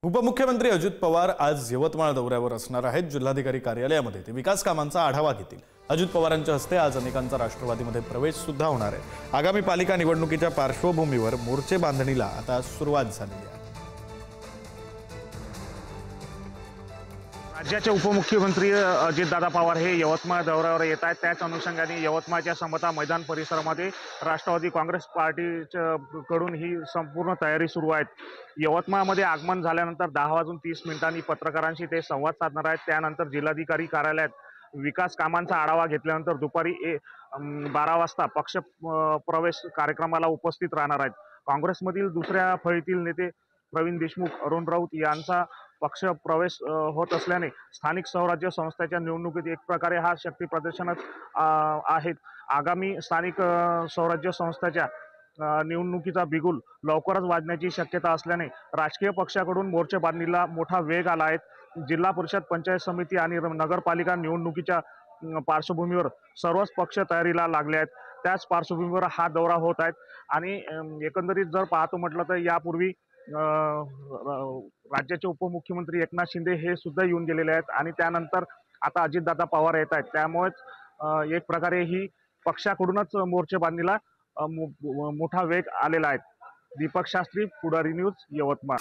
उपमुख्यमंत्री अजित पवार आज यवतमाळ दौऱ्यावर असणार आहेत। जिल्हाधिकारी कार्यालयामध्ये ते विकास कामांचा आढावा घेतील। अजित पवारांच्या हस्ते आज अनेकांचा राष्ट्रवादीमध्ये प्रवेश सुद्धा होणार आहे। आगामी पालिका निवडणुकीच्या पार्श्वभूमीवर मोर्चे बांधणीला आता सुरुवात झाली आहे। राज्याचे उपमुख्यमंत्री अजितदादा पवार हे यवतमाळ दौऱ्यावर येत आहेत। त्याच अनुषंगाने यवतमाळच्या समता मैदान परिसरामध्ये राष्ट्रवादी काँग्रेस पार्टीकडून ही संपूर्ण तयारी सुरू आहे। यवतमाळमध्ये आगमन झाल्यानंतर 10:30 पत्रकारांशी ते संवाद साधणार आहेत। त्यानंतर जिल्हाधिकारी कार्यालयात विकास कामांचा आढावा घेतल्यानंतर दुपारी 12 वाजता पक्ष प्रवेश कार्यक्रमाला उपस्थित राहणार आहेत। काँग्रेसमधील दुसऱ्या फळीतील नेते प्रवीण देशमुख, अरुण राऊत यांचा पक्ष प्रवेश होत असल्याने स्थानिक स्वराज्य संस्थेच्या निवडणुकीत एक प्रकारे हा शक्ती प्रदर्शनच आहे। आगामी स्थानिक स्वराज्य संस्थेच्या निवडणुकीचा बिगुल लवकरच वाजण्याची शक्यता असल्याने राजकीय पक्षाकडून मोर्चे बांधणीला मोठा वेग आला आहे। जिल्हा परिषद, पंचायत समिती आणि नगरपालिका निवडणुकीच्या पार्श्वभूमीवर सर्वच पक्ष तयारीला लागले आहेत। त्याच पार्श्वभूमीवर हा दौरा होत आहे आणि एकंदरीत जर पाहतो म्हटलं तर यापूर्वी राज्याचे उपमुख्यमंत्री एकनाथ शिंदे हे सुद्धा येऊन गेलेले आहेत आणि त्यानंतर आता अजितदादा पवार येत आहेत। त्यामुळेच एक प्रकारे ही पक्षाकडूनच मोर्चे बांधणीला मोठा वेग आलेला आहे। दीपक शास्त्री, पुढारी न्यूज, यवतमाळ।